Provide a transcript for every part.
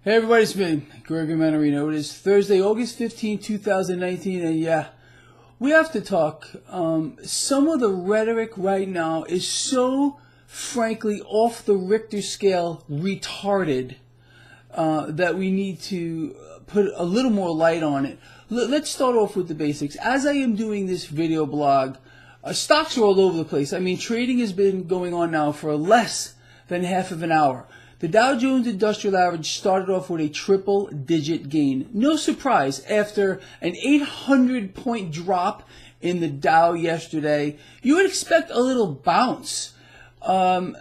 Hey everybody, it's me, Gregory Manarino. It is Thursday, August 15, 2019, and yeah, we have to talk. Some of the rhetoric right now is so, frankly, off the Richter scale, retarded, that we need to put a little more light on it. Let's start off with the basics. As I am doing this video blog, stocks are all over the place. I mean, trading has been going on now for less than half of an hour. The Dow Jones Industrial Average started off with a triple-digit gain. No surprise, after an 800-point drop in the Dow yesterday, you would expect a little bounce. But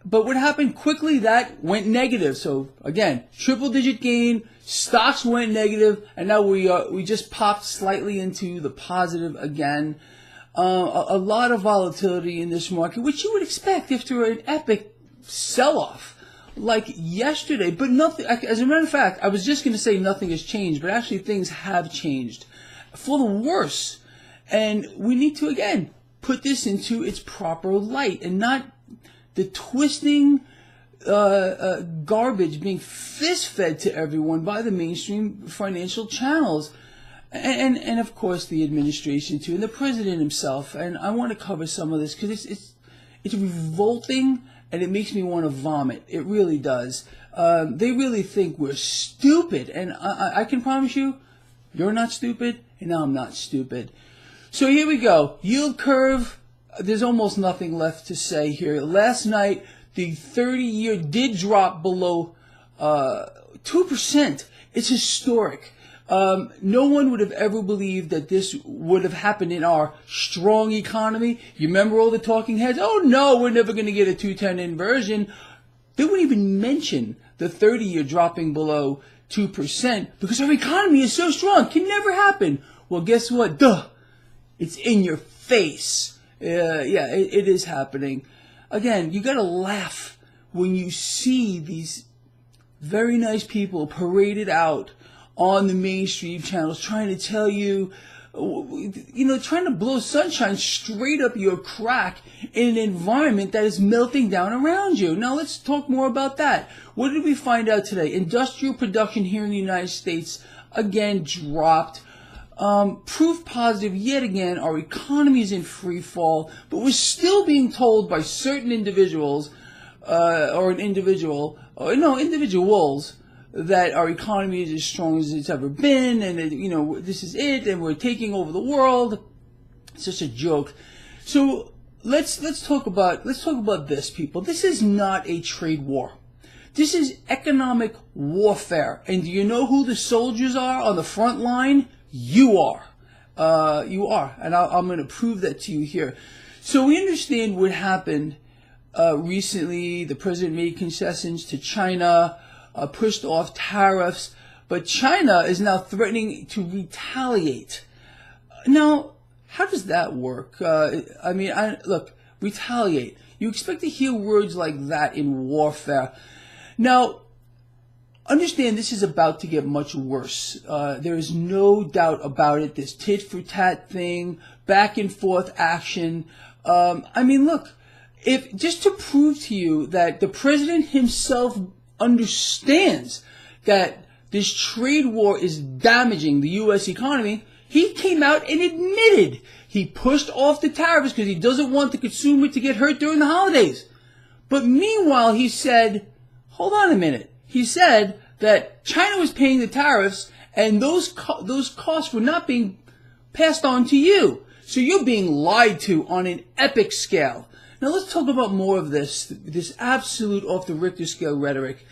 what happened quickly, that went negative. So again, triple-digit gain, stocks went negative, and now we just popped slightly into the positive again. A lot of volatility in this market, which you would expect after an epic sell-off like yesterday, but nothing. As a matter of fact, I was just going to say nothing has changed, but actually things have changed for the worse. And we need to, again, put this into its proper light and not the twisting garbage being fist-fed to everyone by the mainstream financial channels. And of course, the administration, too, and the president himself. And I want to cover some of this because it's revolting. And it makes me want to vomit. It really does. They really think we're stupid. And I can promise you, you're not stupid, and I'm not stupid. So here we go. Yield curve, there's almost nothing left to say here. Last night, the 30-year did drop below 2%. It's historic. No one would have ever believed that this would have happened in our strong economy. You remember all the talking heads? Oh no, we're never going to get a 210 inversion. They wouldn't even mention the 30-year dropping below 2% because our economy is so strong. Can never happen. Well, guess what? Duh. It's in your face. It is happening. Again, you got to laugh when you see these very nice people paraded out on the mainstream channels trying to tell you, trying to blow sunshine straight up your crack in an environment that is melting down around you. Now let's talk more about that. What did we find out today? Industrial production here in the United States again dropped. Proof positive yet again, our economy is in free fall, but we're still being told by certain individuals, individuals, that our economy is as strong as it's ever been, and this is it, and we're taking over the world. It's just a joke. So let's talk about this, people. This is not a trade war. This is economic warfare. And do you know who the soldiers are on the front line? You are. And I'm going to prove that to you here. So we understand what happened recently. The president made concessions to China. Pushed off tariffs, but China is now threatening to retaliate. Now, how does that work? Look, retaliate. You expect to hear words like that in warfare. Now, understand this is about to get much worse. There is no doubt about it. This tit-for-tat thing, back and forth action. Look, if just to prove to you that the president himself understands that this trade war is damaging the U.S. economy, he came out and admitted he pushed off the tariffs because he doesn't want the consumer to get hurt during the holidays. But meanwhile, he said, hold on a minute. He said that China was paying the tariffs and those costs were not being passed on to you. So you're being lied to on an epic scale. Now let's talk about more of this absolute off the Richter scale rhetoric.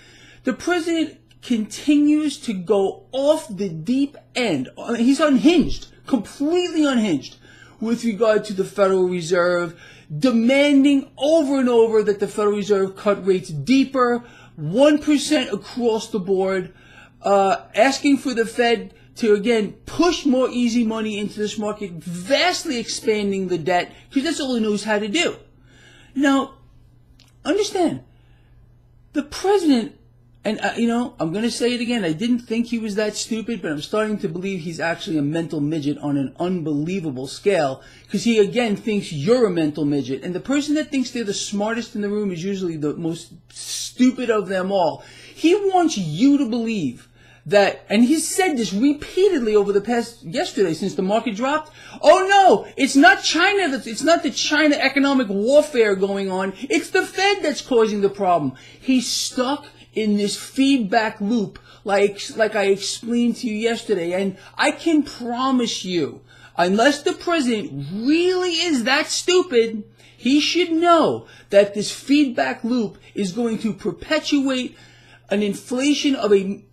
The president continues to go off the deep end. He's unhinged, completely unhinged with regard to the Federal Reserve, demanding over and over that the Federal Reserve cut rates deeper, 1% across the board, asking for the Fed to, again, push more easy money into this market, vastly expanding the debt, because that's all he knows how to do. Now, understand, the president, and I'm going to say it again, I didn't think he was that stupid, but I'm starting to believe he's actually a mental midget on an unbelievable scale, because he, again, thinks you're a mental midget. And the person that thinks they're the smartest in the room is usually the most stupid of them all. He wants you to believe that, and he's said this repeatedly over the past yesterday since the market dropped. Oh no, it's not China it's not the China economic warfare going on. It's the Fed that's causing the problem. He's stuck in this feedback loop like I explained to you yesterday. And I can promise you, unless the president really is that stupid, he should know that this feedback loop is going to perpetuate an inflation of a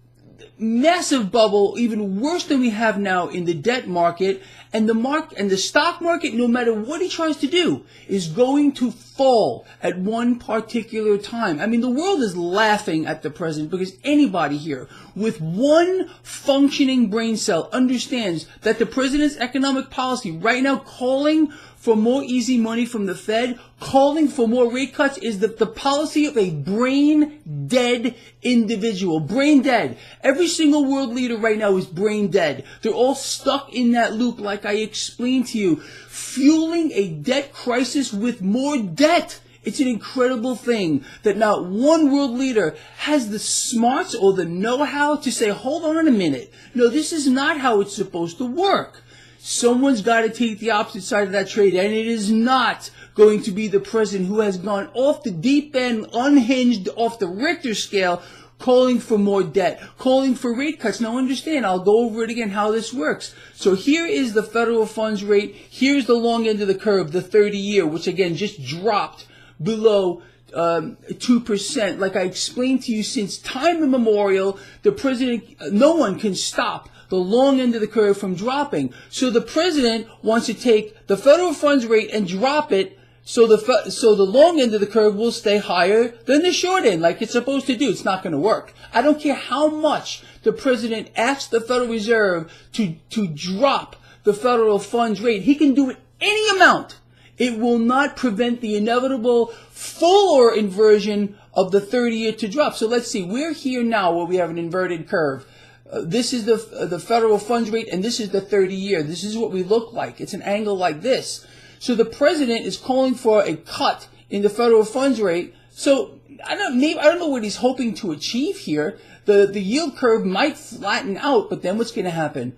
massive bubble, even worse than we have now in the debt market, and the stock market, no matter what he tries to do, is going to fall at one particular time. I mean, the world is laughing at the president because anybody here with one functioning brain cell understands that the president's economic policy right now, calling for more easy money from the Fed, calling for more rate cuts, is the policy of a brain-dead individual. Brain dead. Every single world leader right now is brain dead. They're all stuck in that loop like I explained to you, fueling a debt crisis with more debt. It's an incredible thing that not one world leader has the smarts or the know-how to say, hold on a minute. No, this is not how it's supposed to work. Someone's got to take the opposite side of that trade, and it is not going to be the president who has gone off the deep end, unhinged, off the Richter scale, calling for more debt, calling for rate cuts. Now understand, I'll go over it again how this works. So here is the federal funds rate. Here's the long end of the curve, the 30-year, which again just dropped below 2%. Like I explained to you, since time immemorial, the president, no one can stop the long end of the curve from dropping. So the president wants to take the federal funds rate and drop it so the long end of the curve will stay higher than the short end, like it's supposed to do. It's not going to work. I don't care how much the president asks the Federal Reserve to drop the federal funds rate. He can do it any amount. It will not prevent the inevitable fuller inversion of the 30-year to drop. So let's see. We're here now where we have an inverted curve. This is the federal funds rate, and this is the 30-year. This is what we look like. It's an angle like this. So the president is calling for a cut in the federal funds rate. So I don't know what he's hoping to achieve here. The yield curve might flatten out, but then what's going to happen?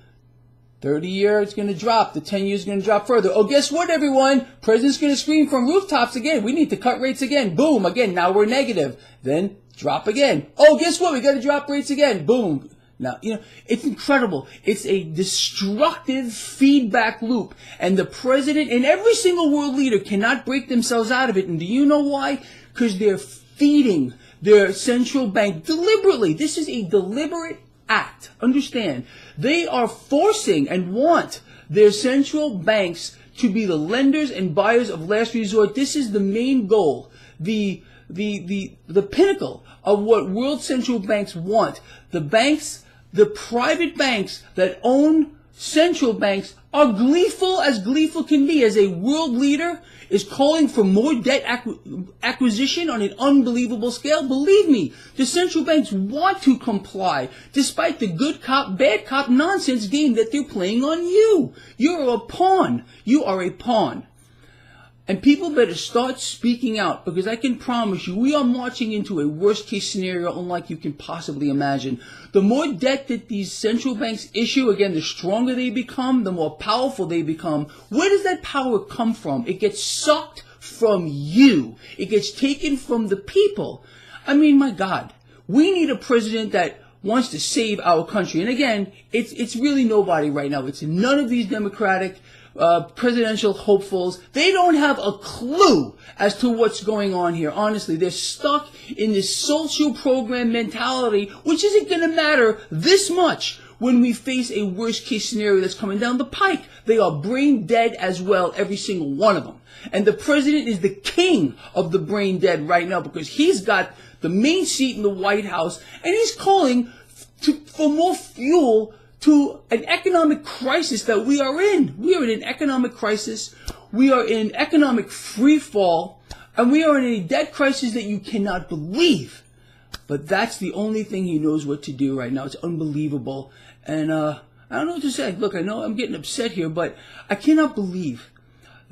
30-year, it's going to drop. The 10-year is going to drop further. Oh, guess what, everyone? President's going to scream from rooftops again. We need to cut rates again. Boom, again. Now we're negative. Then drop again. Oh, guess what? We got to drop rates again. Boom. Now, it's incredible. It's a destructive feedback loop. And the president and every single world leader cannot break themselves out of it. And do you know why? Because they're feeding their central bank deliberately. This is a deliberate act. Understand? They are forcing and want their central banks to be the lenders and buyers of last resort. This is the main goal. The pinnacle of what world central banks want. The banks, the private banks that own central banks are gleeful as gleeful can be. As a world leader is calling for more debt acquisition on an unbelievable scale. Believe me, the central banks want to comply despite the good cop, bad cop nonsense game that they're playing on you. You're a pawn. You are a pawn. And people better start speaking out, because I can promise you we are marching into a worst case scenario unlike you can possibly imagine. The more debt that these central banks issue, again, the stronger they become, the more powerful they become. Where does that power come from? It gets sucked from you. It gets taken from the people. I mean, my God, we need a president that wants to save our country. And again, it's really nobody right now. It's none of these Democratic presidential hopefuls. They don't have a clue as to what's going on here. Honestly, they're stuck in this social program mentality, which isn't going to matter this much when we face a worst case scenario that's coming down the pike. They are brain dead as well, every single one of them. And the president is the king of the brain dead right now, because he's got the main seat in the White House, and he's calling for more fuel to an economic crisis that we are in. We are in an economic crisis. We are in economic free fall. And we are in a debt crisis that you cannot believe. But that's the only thing he knows what to do right now. It's unbelievable. And I don't know what to say. Look, I know I'm getting upset here, but I cannot believe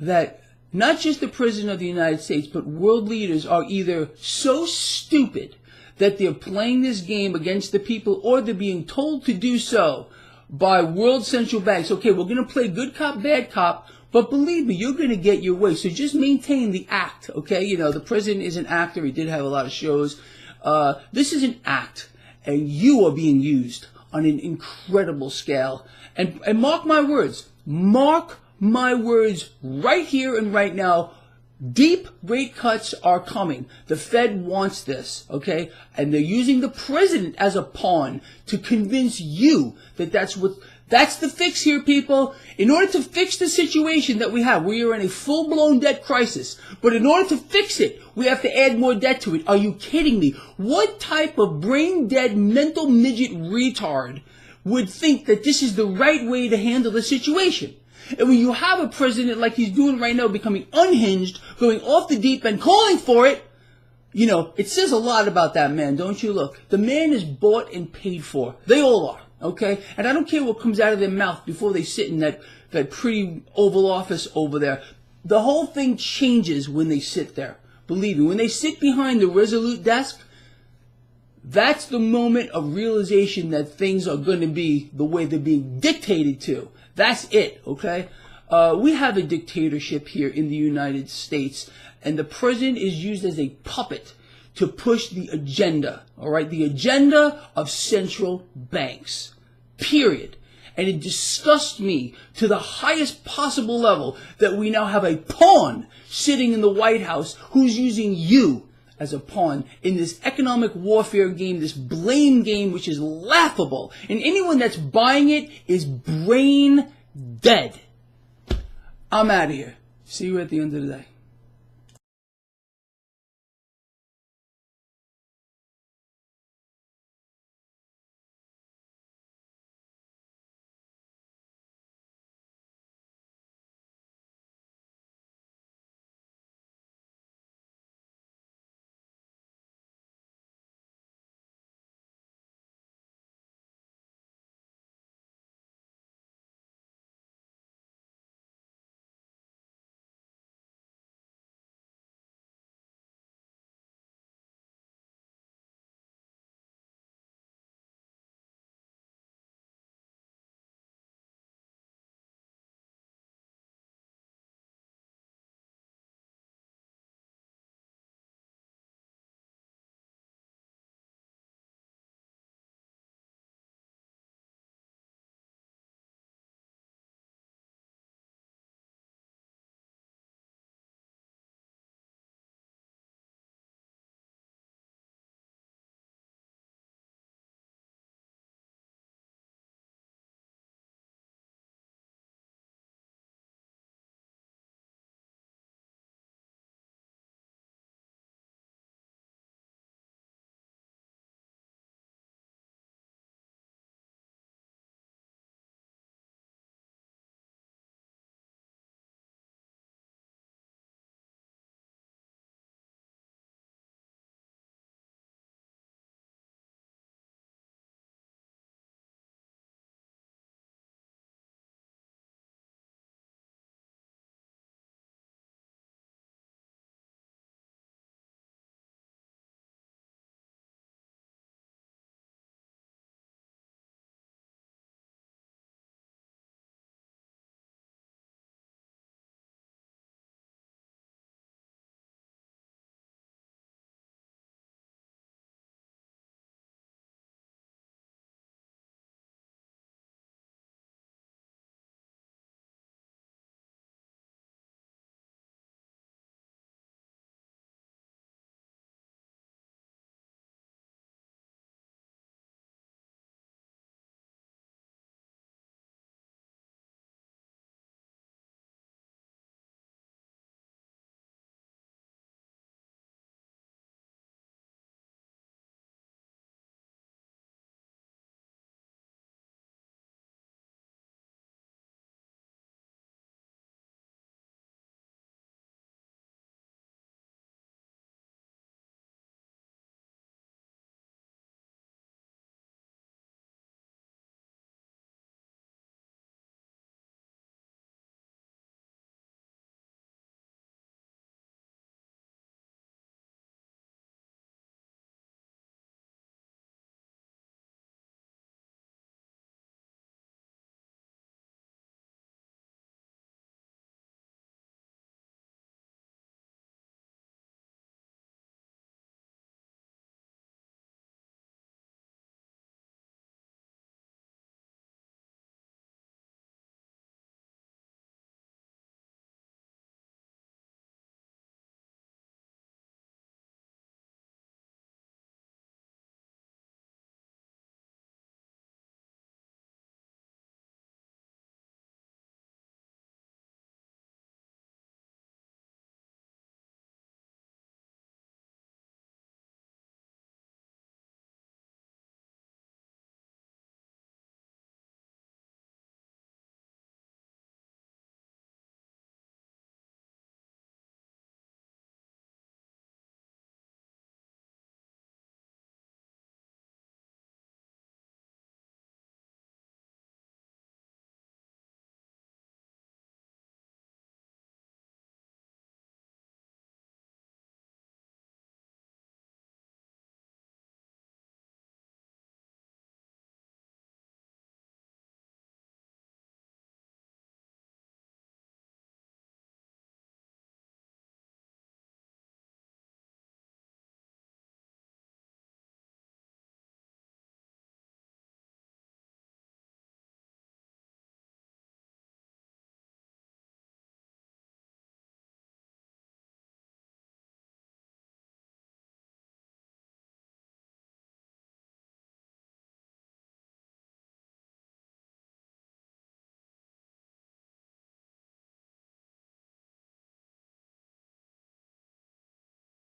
that not just the President of the United States, but world leaders are either so stupid that they're playing this game against the people, or they're being told to do so by world central banks. Okay, we're going to play good cop, bad cop, but believe me, you're going to get your way. So just maintain the act, okay? You know, the president is an actor. He did have a lot of shows. This is an act, and you are being used on an incredible scale. And mark my words right here and right now, deep rate cuts are coming. The Fed wants this, okay? And they're using the president as a pawn to convince you that that's the fix here, people. In order to fix the situation that we have, we are in a full-blown debt crisis. But in order to fix it, we have to add more debt to it. Are you kidding me? What type of brain-dead, mental midget retard would think that this is the right way to handle the situation? And when you have a president like he's doing right now, becoming unhinged, going off the deep end, calling for it, you know, it says a lot about that man, don't you? Look, the man is bought and paid for. They all are, okay? And I don't care what comes out of their mouth before they sit in that pretty Oval Office over there. The whole thing changes when they sit there. Believe me, when they sit behind the Resolute desk, that's the moment of realization that things are going to be the way they're being dictated to. That's it, okay? We have a dictatorship here in the United States, and the president is used as a puppet to push the agenda, all right? The agenda of central banks, period. And it disgusts me to the highest possible level that we now have a pawn sitting in the White House who's using you as a pawn in this economic warfare game, this blame game, which is laughable. And anyone that's buying it is brain dead. I'm out of here. See you at the end of the day.